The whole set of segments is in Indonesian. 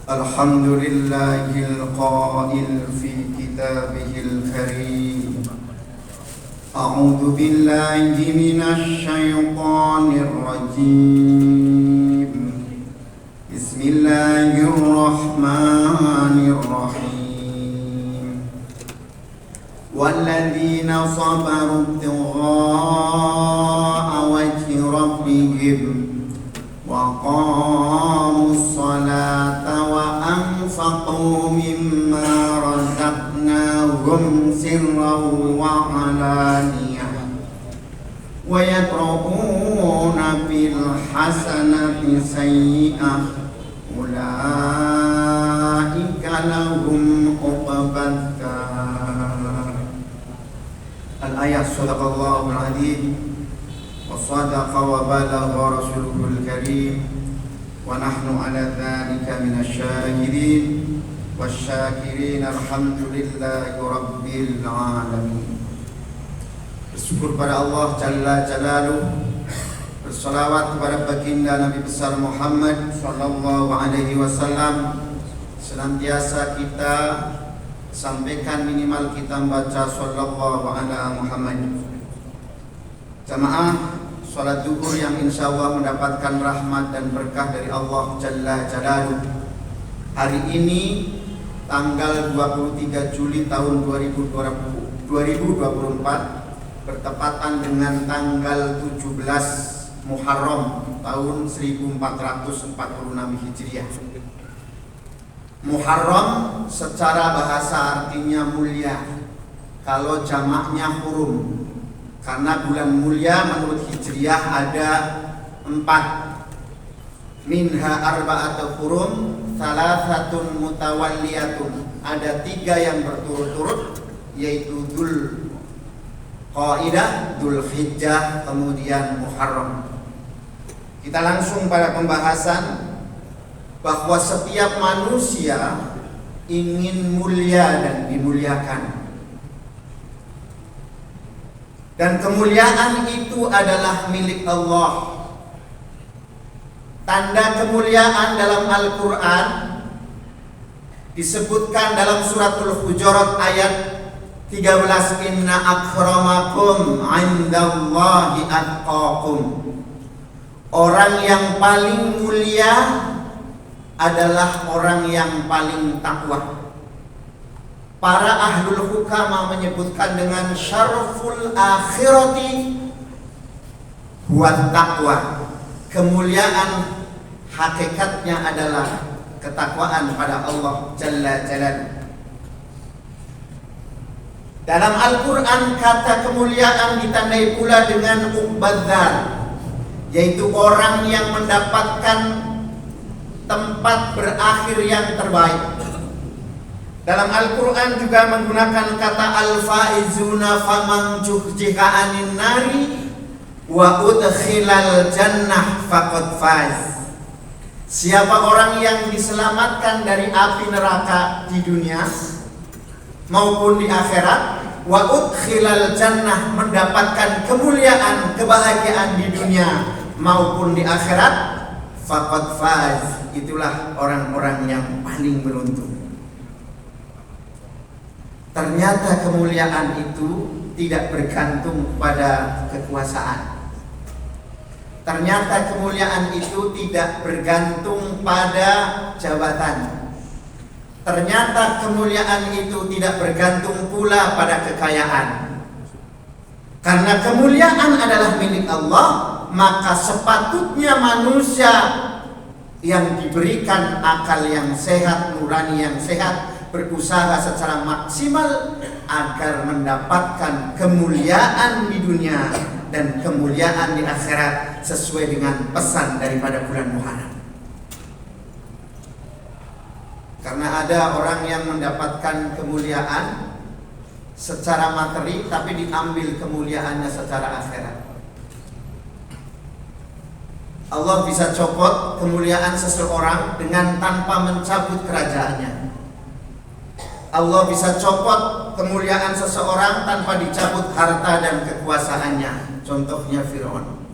الحمد لله القائل في كتابه الكريم أعوذ بالله من الشيطان الرجيم بسم الله الرحمن الرحيم والذين صبروا ابتغاء وجه ربهم وقاموا الصلاة وأنفقوا مما رزقناهم سرا وعلانية ويدرؤون بالحسنة سيئة أولئك لهم عقبى الدار. الآية صدق الله العظيم وصدق وبلغ رسوله الكريم ونحن على ذلك من الشاهدين والسyakirin. Alhamdulillahi Rabbil Alamin. Bersyukur pada Allah Jalla Jalaluh, bersalawat kepada baginda Nabi besar Muhammad sallallahu alaihi wasallam. Senantiasa kita sampaikan, minimal kita membaca sallallahu ala Muhammad. Jamaah salat zuhur yang insyaallah mendapatkan rahmat dan berkah dari Allah Jalla Jalaluh. Hari ini tanggal 23 Juli tahun 2024 bertepatan dengan tanggal 17 Muharram tahun 1446 Hijriah. Muharram secara bahasa artinya mulia, kalau jamaknya hurum. Karena bulan mulia menurut Hijriah ada 4. Minha arba'atu hurum, salasatun mutawalliyatun. Ada 3 yang berturut-turut, yaitu Dzul Qaidah, Dzul Hijjah, kemudian Muharram. Kita langsung pada pembahasan bahwa setiap manusia ingin mulia dan dimuliakan. Dan kemuliaan itu adalah milik Allah. Tanda kemuliaan dalam Al-Quran disebutkan dalam suratul Hujurat ayat 13, inna akramakum indallahi atqakum. Orang yang paling mulia adalah orang yang paling takwa. Para ahlul hukama menyebutkan dengan syarful akhirati huwa taqwa. Kemuliaan hakikatnya adalah ketakwaan pada Allah Jalla Jalaluhu. Dalam Al-Quran kata kemuliaan ditandai pula dengan uqbadzar, yaitu orang yang mendapatkan tempat berakhir yang terbaik. Dalam Al-Quran juga menggunakan kata al-faizuna faman juhjiha anin nari wa udkhilal jannah faqad faz. Siapa orang yang diselamatkan dari api neraka di dunia maupun di akhirat, wa udkhilal jannah, mendapatkan kemuliaan, kebahagiaan di dunia maupun di akhirat, faqad faz, itulah orang-orang yang paling beruntung. Ternyata kemuliaan itu tidak bergantung pada kekuasaan. Ternyata kemuliaan itu tidak bergantung pada jabatan. Ternyata kemuliaan itu tidak bergantung pula pada kekayaan. Karena kemuliaan adalah milik Allah, maka sepatutnya manusia yang diberikan akal yang sehat, nurani yang sehat, berusaha secara maksimal agar mendapatkan kemuliaan di dunia dan kemuliaan di akhirat sesuai dengan pesan daripada bulan Muharram. Karena ada orang yang mendapatkan kemuliaan secara materi tapi diambil kemuliaannya secara akhirat. Allah bisa copot kemuliaan seseorang dengan tanpa mencabut kerajaannya. Allah bisa copot kemuliaan seseorang tanpa dicabut harta dan kekuasaannya. Contohnya Fir'aun.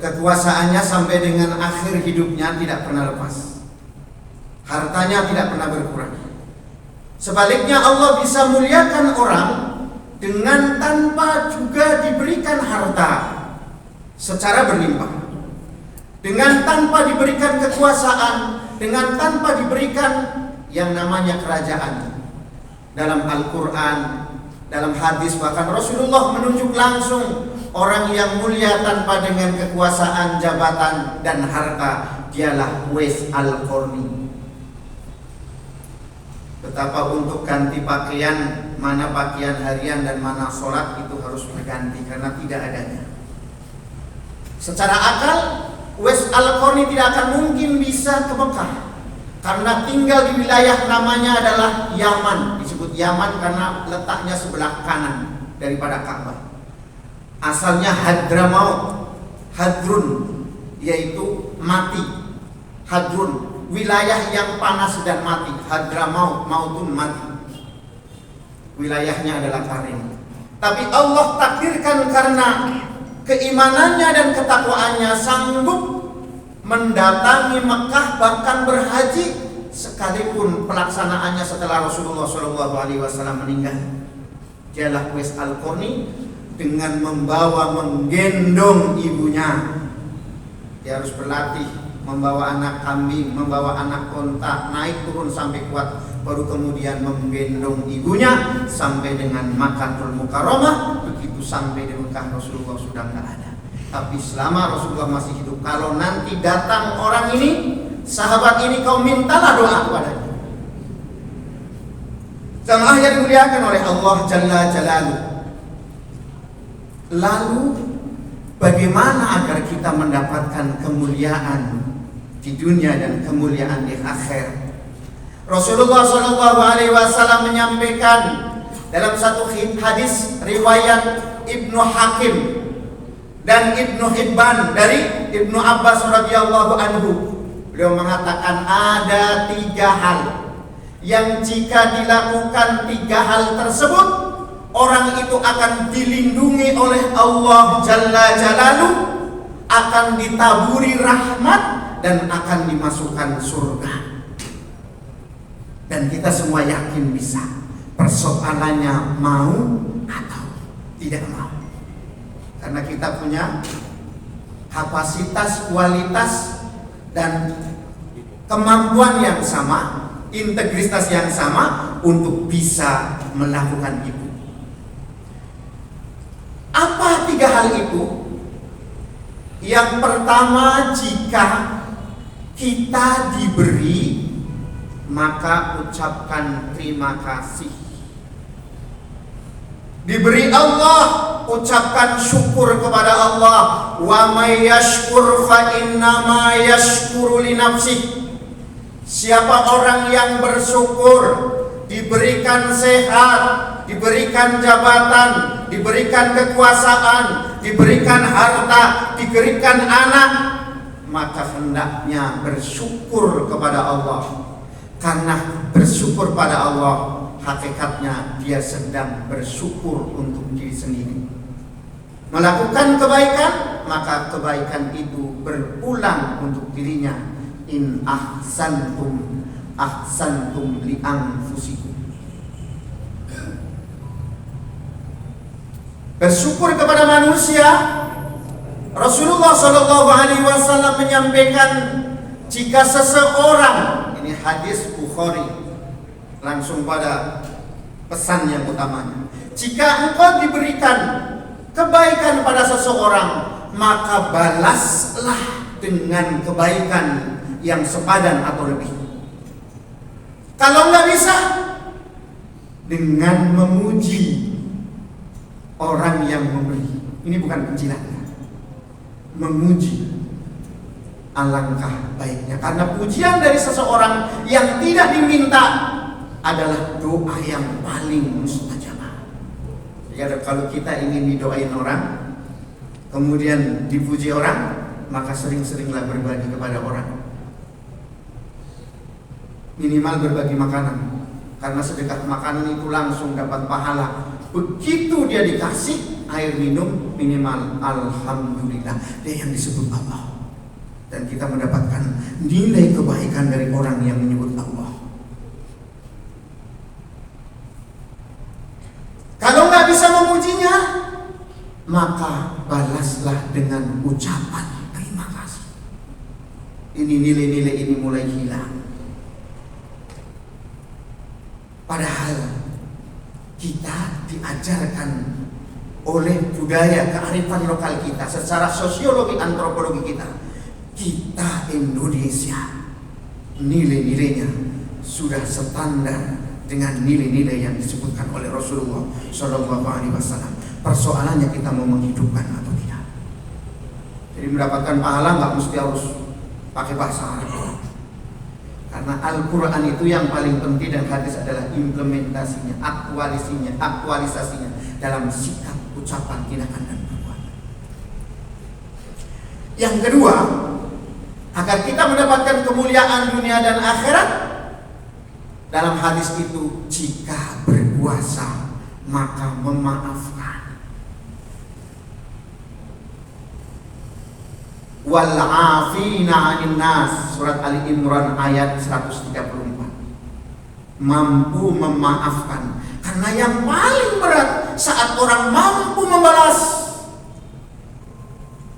Kekuasaannya sampai dengan akhir hidupnya tidak pernah lepas. Hartanya tidak pernah berkurang. Sebaliknya Allah bisa muliakan orang dengan tanpa juga diberikan harta secara berlimpah, dengan tanpa diberikan kekuasaan, dengan tanpa diberikan yang namanya kerajaan. Dalam Al-Quran, dalam hadis, bahkan Rasulullah menunjuk langsung orang yang mulia tanpa dengan kekuasaan, jabatan, dan harta, dialah Uwais Al-Qarni. Betapa untuk ganti pakaian, mana pakaian harian dan mana sholat, itu harus berganti karena tidak adanya. Secara akal, Uwais Al-Qarni tidak akan mungkin bisa ke Mekah karena tinggal di wilayah namanya adalah Yaman. Disebut Yaman karena letaknya sebelah kanan daripada Ka'bah. Asalnya Hadramaut, Hadrun, yaitu mati. Hadrun, wilayah yang panas dan mati. Hadramaut, mautun, mati. Wilayahnya adalah kering. Tapi Allah takdirkan karena keimanannya dan ketakwaannya sanggup mendatangi Mekah, bahkan berhaji, sekalipun pelaksanaannya setelah Rasulullah SAW meninggal. Dialah Uwais Al-Qarni dengan menggendong ibunya. Dia harus berlatih membawa anak kambing, membawa anak onta, naik turun sampai kuat, baru kemudian menggendong ibunya sampai dengan Makkahul Mukarramah. Begitu sampai di Mekah, Rasulullah sudah tidak ada. Tapi selama Rasulullah masih hidup, kalau nanti datang orang ini, sahabat ini, kau mintalah doa kepadanya. Jamaah yang dimuliakan oleh Allah Jalla Jalaluhu. Lalu bagaimana agar kita mendapatkan kemuliaan di dunia dan kemuliaan di akhir? Rasulullah SAW menyampaikan dalam satu hadis riwayat Ibnu Hakim dan Ibnu Hibban dari Ibnu Abbas radhiyallahu anhu. Beliau mengatakan ada 3 hal yang jika dilakukan 3 hal tersebut, orang itu akan dilindungi oleh Allah Jalla Jalaluhu, akan ditaburi rahmat dan akan dimasukkan surga. Dan kita semua yakin bisa. Persoalannya mau atau tidak mau. Karena kita punya kapasitas, kualitas, dan kemampuan yang sama, integritas yang sama untuk bisa melakukan itu. Apa 3 hal itu? Yang pertama, jika kita diberi, maka ucapkan terima kasih. Diberi Allah, ucapkan syukur kepada Allah. Wa may yashkur fa innama yashkuru li nafsihi. Siapa orang yang bersyukur, diberikan sehat, diberikan jabatan, diberikan kekuasaan, diberikan harta, diberikan anak, maka hendaknya bersyukur kepada Allah. Karena bersyukur pada Allah, hakikatnya dia sedang bersyukur untuk diri sendiri. Melakukan kebaikan, maka kebaikan itu berulang untuk dirinya. In ahsantum ahsantum li anfusikum. Bersyukur kepada manusia. Rasulullah SAW menyampaikan, jika seseorang, ini hadis Bukhari, langsung pada pesan yang utamanya, jika engkau diberikan kebaikan pada seseorang, maka balaslah dengan kebaikan yang sepadan atau lebih. Kalau nggak bisa, dengan memuji orang yang memberi. Ini bukan penjilat, memuji. Alangkah baiknya, karena pujian dari seseorang yang tidak diminta adalah doa yang paling mustajabah. Jadi kalau kita ingin didoain orang, kemudian dipuji orang, maka sering-seringlah berbagi kepada orang. Minimal berbagi makanan, karena sedekah makanan itu langsung dapat pahala. Begitu dia dikasih, air minum minimal alhamdulillah, dia yang disebut Allah. Dan kita mendapatkan nilai kebaikan dari orang yang menyebut Allah. Kalau nggak bisa memujinya, maka balaslah dengan ucapan terima kasih. Ini nilai-nilai ini mulai hilang. Padahal kita diajarkan oleh budaya kearifan lokal kita, secara sosiologi antropologi kita Indonesia, nilai-nilainya sudah standar dengan nilai-nilai yang disebutkan oleh Rasulullah Shallallahu Alaihi Wasallam. Persoalannya kita mau menghidupkan atau tidak. Jadi mendapatkan pahala nggak mesti harus pakai bahasa Arab, karena Al-Quran itu yang paling penting, dan hadis adalah implementasinya, aktualisasinya dalam sikap, ucapan, tindakan, dan perbuatan. Yang kedua, agar kita mendapatkan kemuliaan dunia dan akhirat, dalam hadis itu, jika berpuasa maka memaafkan. Wal 'afina 'anil nas, surat Ali Imran ayat 134. Mampu memaafkan, karena yang paling berat saat orang mampu membalas,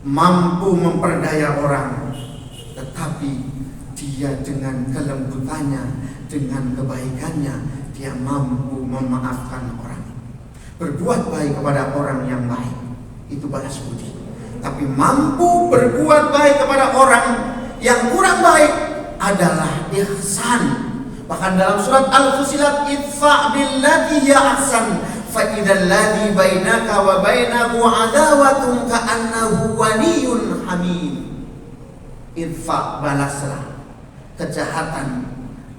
mampu memperdaya orang, tetapi dia dengan kelembutannya, dengan kebaikannya, dia mampu memaafkan orang. Berbuat baik kepada orang yang baik, itu balas budi. Tapi mampu berbuat baik kepada orang yang kurang baik adalah ihsan. Bahkan dalam surat Al-Fusilat, idfa' billati hiya ahsan fa idzal ladzi bainaka wa bainahu adawatun ka'annahu waliyyun hamim. Idfa', balaslah kejahatan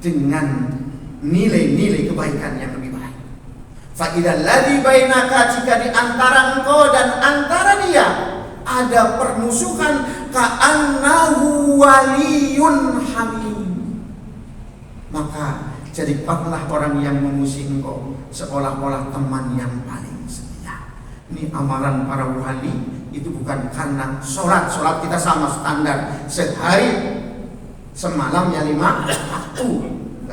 dengan nilai-nilai kebaikan yang lebih baik. Fa idzal ladzi bainaka, jika di antara engkau dan antara dia ada permusuhan, ka'annahu waliyun hamim, maka jadikanlah orang yang memusuhi engkau seolah-olah teman yang paling setia. Ini amaran para wali. Itu bukan karena sholat kita sama standar, sehari semalamnya 5 waktu.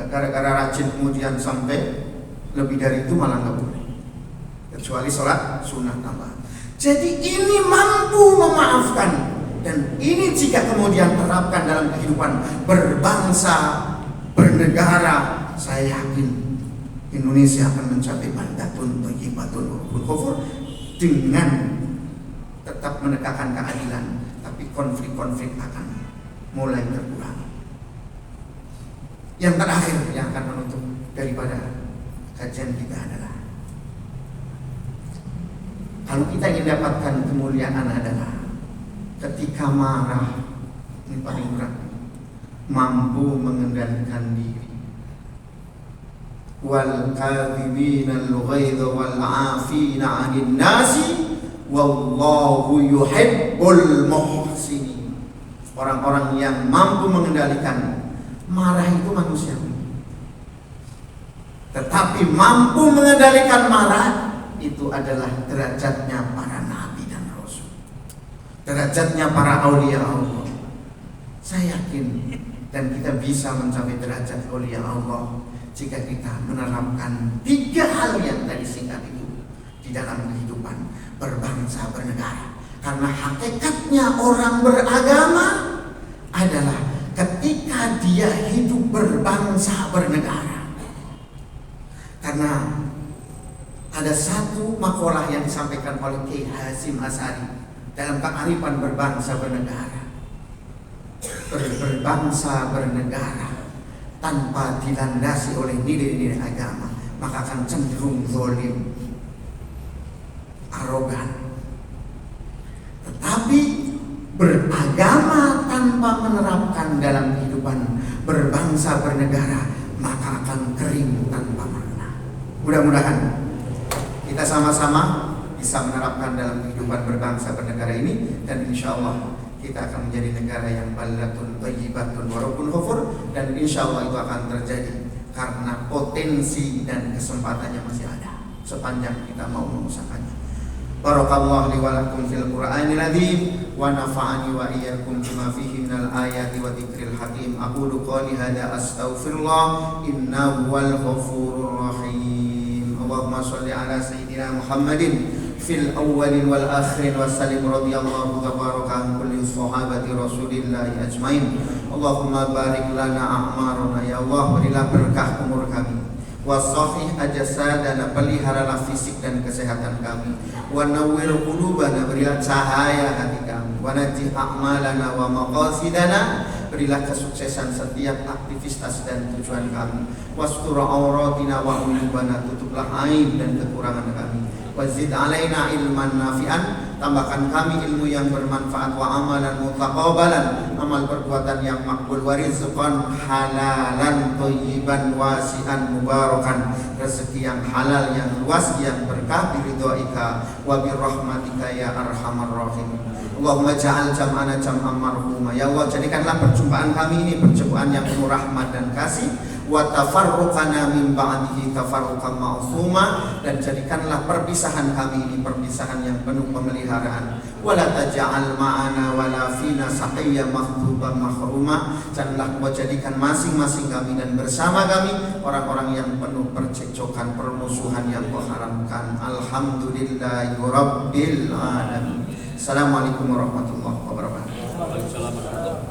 Gara-gara rajin kemudian sampai lebih dari itu malah nggak boleh, kecuali sholat sunnah tambah. Jadi ini mampu memaafkan, dan ini jika kemudian terapkan dalam kehidupan berbangsa, bernegara, saya yakin Indonesia akan mencapai baldatun thayyibatun wa rabbul ghafur, dengan tetap menegakkan keadilan, tapi konflik-konflik akan mulai berkurang. Yang terakhir yang akan menutup daripada kajian kita adalah, kalau kita ingin dapatkan kemuliaan adalah ketika marah, ini paling berat, mampu mengendalikan diri. Wal kadhibina al-ghaidha wal 'afina 'anil nasi wallahu yuhibbul muhsinin. Orang-orang yang mampu mengendalikan marah itu manusiawi, tetapi mampu mengendalikan marah itu adalah derajatnya para nabi dan rasul, derajatnya para aulia Allah. Saya yakin dan kita bisa mencapai derajat aulia Allah jika kita menerapkan 3 hal yang tadi singkat itu di dalam kehidupan berbangsa bernegara. Karena hakikatnya orang beragama adalah ketika dia hidup berbangsa bernegara. Karena ada satu makalah yang disampaikan oleh Kiai Hasyim Asy'ari dalam kearifan berbangsa bernegara. Berbangsa bernegara tanpa dilandasi oleh nilai-nilai agama, maka akan cenderung zalim, arogan. Tetapi beragama tanpa menerapkan dalam kehidupan berbangsa bernegara, maka akan kering tanpa makna. Mudah-mudahan kita sama-sama bisa menerapkan dalam kehidupan berbangsa bernegara ini, dan insya Allah kita akan menjadi negara yang baldatun thayyibatun wa rabbul ghafur, dan insya Allah itu akan terjadi karena potensi dan kesempatannya masih ada sepanjang kita mau mengusahakannya. Barakallahu li wa lakum fil Qur'anil azim wa nafa'ani wa iyyakum bima fihi minal ayati wa dzikril hakim. Aqulu qali hadza astaghfirullah innahu wal ghafurur rahim. Allahumma shalli ala sayyidina Muhammadin fil awwalin wal akhirin wa sallim radhiyallahu tabaraka an kulli sahabati rasulillahi ajmain. Allahumma barik lana a'marana, ya Allah berilah berkah umur kami, wa sahih ajasadana, peliharalah fisik dan kesehatan kami, wa nawwir qulubana, berilah cahaya hati kami, wa najih a'malana wa maqasidana, berilah kesuksesan setiap aktivitas dan tujuan kami, wastur auratina wa uyubana, tutuplah aib dan kekurangan kami, wazid alaina ilman nafi'an, tambahkan kami ilmu yang bermanfaat, wa amalan mutaqabbalan, amal perbuatan yang makbul, wa rizqan halalan thayyiban wasi'an mubarakan, rezeki yang halal yang luas yang berkah, biridhoika wa birahmatika ya arhamar rahim. Allahumma ja'al jam'ana jam'an marhuma, ya Allah jadikanlah perjumpaan kami ini perjumpaan yang penuh rahmat dan kasih, wa tafarruqana min ba'dihi tafarruqan ma'suma, dan jadikanlah perpisahan kami ini perpisahan yang penuh pemeliharaan, wala taj'al ma'ana wala fina saqiyyan maghduban mahruma, janganlah Kau jadikan masing-masing kami dan bersama kami orang-orang yang penuh percekcokan, permusuhan yang Kau haramkan. Alhamdulillahi rabbil alamin. Assalamualaikum warahmatullahi wabarakatuh.